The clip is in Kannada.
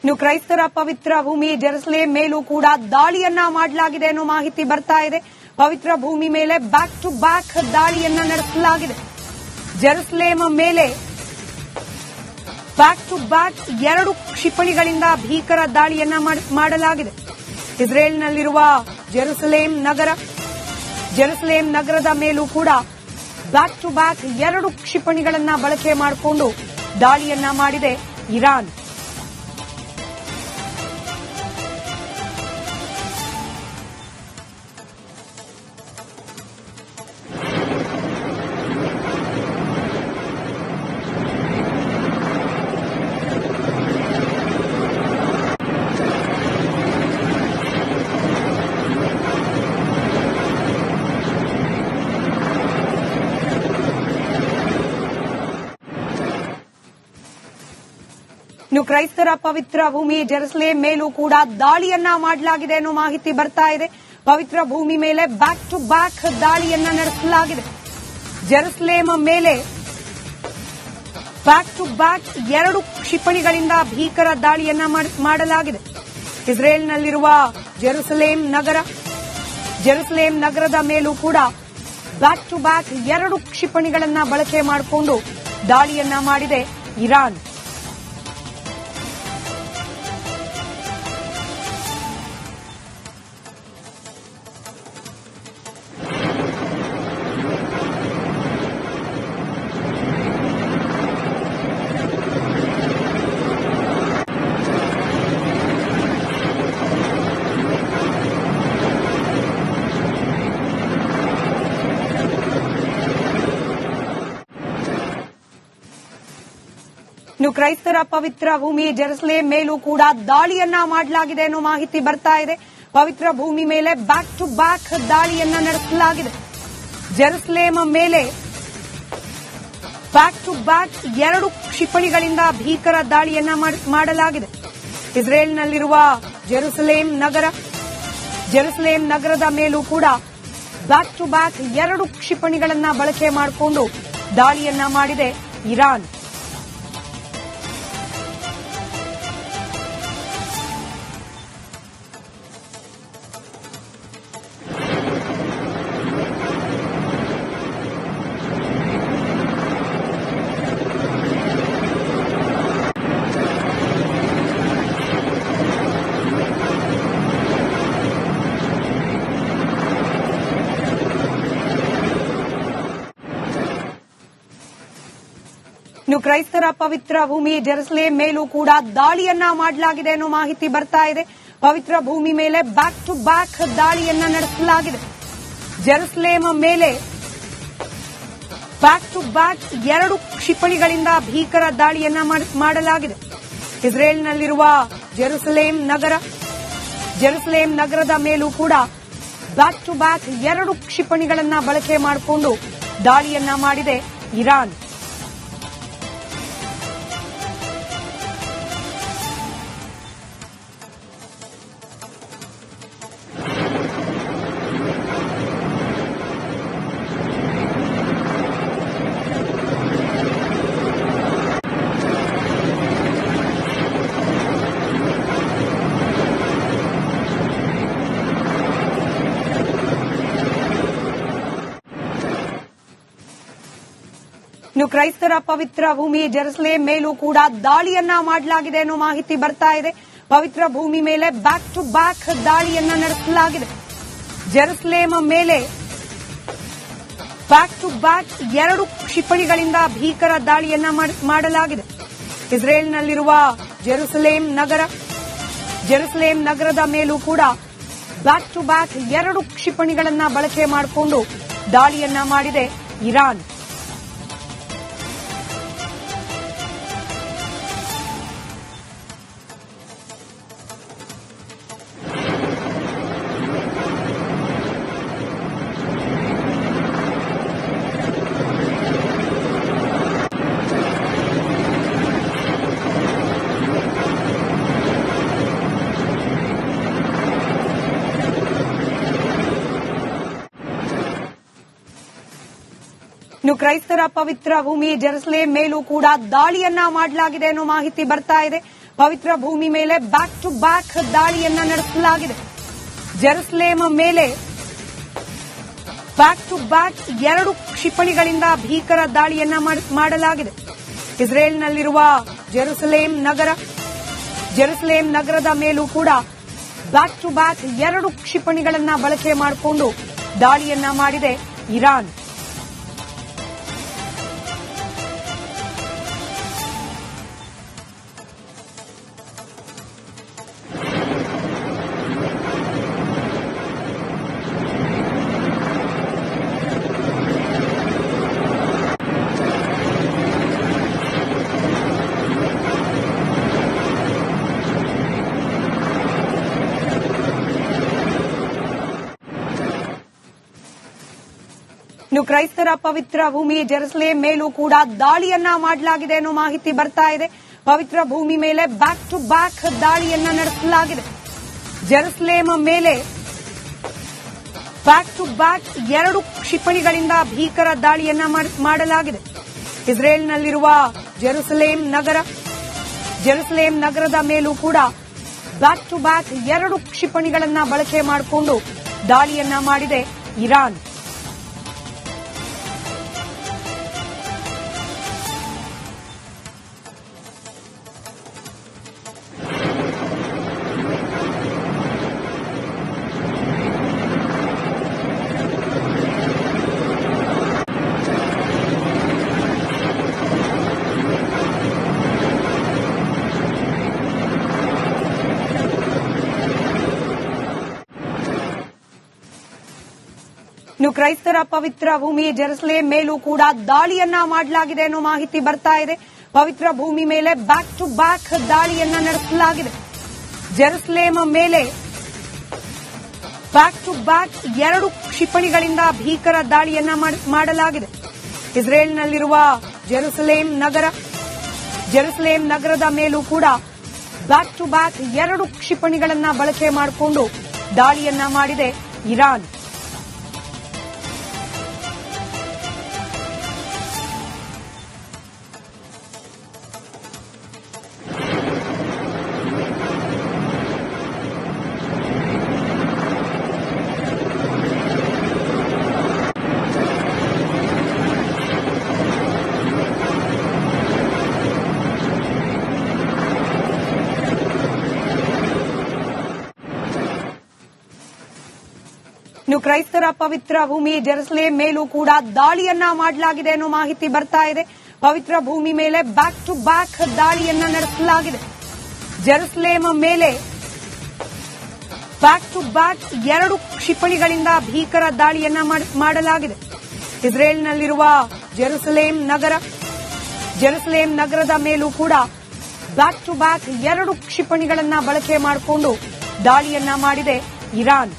ಇನ್ನು ಕ್ರೈಸ್ತರ ಪವಿತ್ರ ಭೂಮಿ ಜೆರುಸಲೇಂ ಮೇಲೂ ಕೂಡ ದಾಳಿಯನ್ನ ಮಾಡಲಾಗಿದೆ ಅನ್ನೋ ಮಾಹಿತಿ ಬರ್ತಾ ಇದೆ. ಪವಿತ್ರ ಭೂಮಿ ಮೇಲೆ ಬ್ಯಾಕ್ ಟು ಬ್ಯಾಕ್ ದಾಳಿಯನ್ನ ನಡೆಸಲಾಗಿದೆ. ಜೆರುಸಲೇಂ ಮೇಲೆ ಬ್ಯಾಕ್ ಟು ಬ್ಯಾಕ್ 2 ಕ್ಷಿಪಣಿಗಳಿಂದ ಭೀಕರ ದಾಳಿಯನ್ನ ಮಾಡಲಾಗಿದೆ. ಇಸ್ರೇಲ್ನಲ್ಲಿರುವ ಜೆರುಸಲೇಂ ನಗರದ ಮೇಲೂ ಕೂಡ ಬ್ಯಾಕ್ ಟು ಬ್ಯಾಕ್ 2 ಕ್ಷಿಪಣಿಗಳನ್ನ ಬಳಕೆ ಮಾಡಿಕೊಂಡು ದಾಳಿಯನ್ನ ಮಾಡಿದೆ ಇರಾನ್. ಇನ್ನು ಕ್ರೈಸ್ತರ ಪವಿತ್ರ ಭೂಮಿ ಜೆರುಸಲೇಂ ಮೇಲೂ ಕೂಡ ದಾಳಿಯನ್ನ ಮಾಡಲಾಗಿದೆ ಅನ್ನೋ ಮಾಹಿತಿ ಬರ್ತಾ ಇದೆ. ಪವಿತ್ರ ಭೂಮಿ ಮೇಲೆ ಬ್ಯಾಕ್ ಟು ಬ್ಯಾಕ್ ದಾಳಿಯನ್ನ ನಡೆಸಲಾಗಿದೆ. ಜೆರುಸಲೇಂ ಮೇಲೆ ಬ್ಯಾಕ್ ಟು ಬ್ಯಾಕ್ 2 ಕ್ಷಿಪಣಿಗಳಿಂದ ಭೀಕರ ದಾಳಿಯನ್ನ ಮಾಡಲಾಗಿದೆ. ಇಸ್ರೇಲ್ನಲ್ಲಿರುವ ಜೆರುಸಲೇಂ ನಗರದ ಮೇಲೂ ಕೂಡ ಬ್ಯಾಕ್ ಟು ಬ್ಯಾಕ್ 2 ಕ್ಷಿಪಣಿಗಳನ್ನ ಬಳಕೆ ಮಾಡಿಕೊಂಡು ದಾಳಿಯನ್ನ ಮಾಡಿದೆ ಇರಾನ್. ಇನ್ನು ಕ್ರೈಸ್ತರ ಪವಿತ್ರ ಭೂಮಿ ಜೆರುಸಲೇಂ ಮೇಲೂ ಕೂಡ ದಾಳಿಯನ್ನ ಮಾಡಲಾಗಿದೆ ಅನ್ನೋ ಮಾಹಿತಿ ಬರ್ತಾ ಇದೆ. ಪವಿತ್ರ ಭೂಮಿ ಮೇಲೆ ಬ್ಯಾಕ್ ಟು ಬ್ಯಾಕ್ ದಾಳಿಯನ್ನ ನಡೆಸಲಾಗಿದೆ. ಜೆರುಸಲೇಂ ಮೇಲೆ ಬ್ಯಾಕ್ ಟು ಬ್ಯಾಕ್ 2 ಕ್ಷಿಪಣಿಗಳಿಂದ ಭೀಕರ ದಾಳಿಯನ್ನ ಮಾಡಲಾಗಿದೆ. ಇಸ್ರೇಲ್ನಲ್ಲಿರುವ ಜೆರುಸಲೇಂ ನಗರದ ಮೇಲೂ ಕೂಡ ಬ್ಯಾಕ್ ಟು ಬ್ಯಾಕ್ 2 ಕ್ಷಿಪಣಿಗಳನ್ನ ಬಳಕೆ ಮಾಡಿಕೊಂಡು ದಾಳಿಯನ್ನ ಮಾಡಿದೆ ಇರಾನ್. ಇನ್ನು ಕ್ರೈಸ್ತರ ಪವಿತ್ರ ಭೂಮಿ ಜೆರುಸಲೇಂ ಮೇಲೂ ಕೂಡ ದಾಳಿಯನ್ನ ಮಾಡಲಾಗಿದೆ ಅನ್ನೋ ಮಾಹಿತಿ ಬರ್ತಾ ಇದೆ. ಪವಿತ್ರ ಭೂಮಿ ಮೇಲೆ ಬ್ಯಾಕ್ ಟು ಬ್ಯಾಕ್ ದಾಳಿಯನ್ನ ನಡೆಸಲಾಗಿದೆ. ಜೆರುಸಲೇಂ ಮೇಲೆ ಬ್ಯಾಕ್ ಟು ಬ್ಯಾಕ್ 2 ಕ್ಷಿಪಣಿಗಳಿಂದ ಭೀಕರ ದಾಳಿಯನ್ನ ಮಾಡಲಾಗಿದೆ. ಇಸ್ರೇಲ್ನಲ್ಲಿರುವ ಜೆರುಸಲೇಂ ನಗರದ ಮೇಲೂ ಕೂಡ ಬ್ಯಾಕ್ ಟು ಬ್ಯಾಕ್ 2 ಕ್ಷಿಪಣಿಗಳನ್ನ ಬಳಕೆ ಮಾಡಿಕೊಂಡು ದಾಳಿಯನ್ನ ಮಾಡಿದೆ ಇರಾನ್. ಇನ್ನು ಕ್ರೈಸ್ತರ ಪವಿತ್ರ ಭೂಮಿ ಜೆರುಸಲೇಂ ಮೇಲೂ ಕೂಡ ದಾಳಿಯನ್ನ ಮಾಡಲಾಗಿದೆ ಅನ್ನೋ ಮಾಹಿತಿ ಬರ್ತಾ ಇದೆ. ಪವಿತ್ರ ಭೂಮಿ ಮೇಲೆ ಬ್ಯಾಕ್ ಟು ಬ್ಯಾಕ್ ದಾಳಿಯನ್ನ ನಡೆಸಲಾಗಿದೆ. ಜೆರುಸಲೇಂ ಮೇಲೆ ಬ್ಯಾಕ್ ಟು ಬ್ಯಾಕ್ 2 ಕ್ಷಿಪಣಿಗಳಿಂದ ಭೀಕರ ದಾಳಿಯನ್ನ ಮಾಡಲಾಗಿದೆ. ಇಸ್ರೇಲ್ನಲ್ಲಿರುವ ಜೆರುಸಲೇಂ ನಗರದ ಮೇಲೂ ಕೂಡ ಬ್ಯಾಕ್ ಟು ಬ್ಯಾಕ್ 2 ಕ್ಷಿಪಣಿಗಳನ್ನ ಬಳಕೆ ಮಾಡಿಕೊಂಡು ದಾಳಿಯನ್ನ ಮಾಡಿದೆ ಇರಾನ್. ಇನ್ನು ಕ್ರೈಸ್ತರ ಪವಿತ್ರ ಭೂಮಿ ಜೆರುಸಲೇಂ ಮೇಲೂ ಕೂಡ ದಾಳಿಯನ್ನ ಮಾಡಲಾಗಿದೆ ಅನ್ನೋ ಮಾಹಿತಿ ಬರ್ತಾ ಇದೆ. ಪವಿತ್ರ ಭೂಮಿ ಮೇಲೆ ಬ್ಯಾಕ್ ಟು ಬ್ಯಾಕ್ ದಾಳಿಯನ್ನ ನಡೆಸಲಾಗಿದೆ. ಜೆರುಸಲೇಮ್ ಮೇಲೆ ಬ್ಯಾಕ್ ಟು ಬ್ಯಾಕ್ 2 ಕ್ಷಿಪಣಿಗಳಿಂದ ಭೀಕರ ದಾಳಿಯನ್ನ ಮಾಡಲಾಗಿದೆ. ಇಸ್ರೇಲ್ನಲ್ಲಿರುವ ಜೆರುಸಲೇಮ್ ನಗರದ ಮೇಲೂ ಕೂಡ ಬ್ಯಾಕ್ ಟು ಬ್ಯಾಕ್ 2 ಕ್ಷಿಪಣಿಗಳನ್ನ ಬಳಕೆ ಮಾಡಿಕೊಂಡು ದಾಳಿಯನ್ನ ಮಾಡಿದೆ ಇರಾನ್. ಇನ್ನು ಕ್ರೈಸ್ತರ ಪವಿತ್ರ ಭೂಮಿ ಜೆರುಸಲೇಮ್ ಮೇಲೂ ಕೂಡ ದಾಳಿಯನ್ನ ಮಾಡಲಾಗಿದೆ ಅನ್ನೋ ಮಾಹಿತಿ ಬರ್ತಾ ಇದೆ. ಪವಿತ್ರ ಭೂಮಿ ಮೇಲೆ ಬ್ಯಾಕ್ ಟು ಬ್ಯಾಕ್ ದಾಳಿಯನ್ನ ನಡೆಸಲಾಗಿದೆ. ಜೆರುಸಲೇಮ್ ಮೇಲೆ ಬ್ಯಾಕ್ ಟು ಬ್ಯಾಕ್ 2 ಕ್ಷಿಪಣಿಗಳಿಂದ ಭೀಕರ ದಾಳಿಯನ್ನ ಮಾಡಲಾಗಿದೆ. ಇಸ್ರೇಲ್ನಲ್ಲಿರುವ ಜೆರುಸಲೇಮ್ ನಗರದ ಮೇಲೂ ಕೂಡ ಬ್ಯಾಕ್ ಟು ಬ್ಯಾಕ್ 2 ಕ್ಷಿಪಣಿಗಳನ್ನ ಬಳಕೆ ಮಾಡಿಕೊಂಡು ದಾಳಿಯನ್ನ ಮಾಡಿದೆ ಇರಾನ್. ಇನ್ನು ಕ್ರೈಸ್ತರ ಪವಿತ್ರ ಭೂಮಿ ಜೆರುಸಲೇಮ್ ಮೇಲೂ ಕೂಡ ದಾಳಿಯನ್ನ ಮಾಡಲಾಗಿದೆ ಅನ್ನೋ ಮಾಹಿತಿ ಬರ್ತಾ ಇದೆ. ಪವಿತ್ರ ಭೂಮಿ ಮೇಲೆ ಬ್ಯಾಕ್ ಟು ಬ್ಯಾಕ್ ದಾಳಿಯನ್ನ ನಡೆಸಲಾಗಿದೆ. ಜೆರುಸಲೇಮ್ ಮೇಲೆ ಬ್ಯಾಕ್ ಟು ಬ್ಯಾಕ್ 2 ಕ್ಷಿಪಣಿಗಳಿಂದ ಭೀಕರ ದಾಳಿಯನ್ನ ಮಾಡಲಾಗಿದೆ. ಇಸ್ರೇಲ್ನಲ್ಲಿರುವ ಜೆರುಸಲೇಮ್ ನಗರದ ಮೇಲೂ ಕೂಡ ಬ್ಯಾಕ್ ಟು ಬ್ಯಾಕ್ 2 ಕ್ಷಿಪಣಿಗಳನ್ನ ಬಳಕೆ ಮಾಡಿಕೊಂಡು ದಾಳಿಯನ್ನ ಮಾಡಿದೆ ಇರಾನ್. ಇನ್ನು ಕ್ರೈಸ್ತರ ಪವಿತ್ರ ಭೂಮಿ ಜೆರುಸಲೇಮ್ ಮೇಲೂ ಕೂಡ ದಾಳಿಯನ್ನ ಮಾಡಲಾಗಿದೆ ಅನ್ನೋ ಮಾಹಿತಿ ಬರ್ತಾ ಇದೆ. ಪವಿತ್ರ ಭೂಮಿ ಮೇಲೆ ಬ್ಯಾಕ್ ಟು ಬ್ಯಾಕ್ ದಾಳಿಯನ್ನ ನಡೆಸಲಾಗಿದೆ. ಜೆರುಸಲೇಮ್ ಮೇಲೆ ಬ್ಯಾಕ್ ಟು ಬ್ಯಾಕ್ 2 ಕ್ಷಿಪಣಿಗಳಿಂದ ಭೀಕರ ದಾಳಿಯನ್ನ ಮಾಡಲಾಗಿದೆ. ಇಸ್ರೇಲ್ನಲ್ಲಿರುವ ಜೆರುಸಲೇಮ್ ನಗರದ ಮೇಲೂ ಕೂಡ ಬ್ಯಾಕ್ ಟು ಬ್ಯಾಕ್ 2 ಕ್ಷಿಪಣಿಗಳನ್ನ ಬಳಕೆ ಮಾಡಿಕೊಂಡು ದಾಳಿಯನ್ನ ಮಾಡಿದೆ ಇರಾನ್.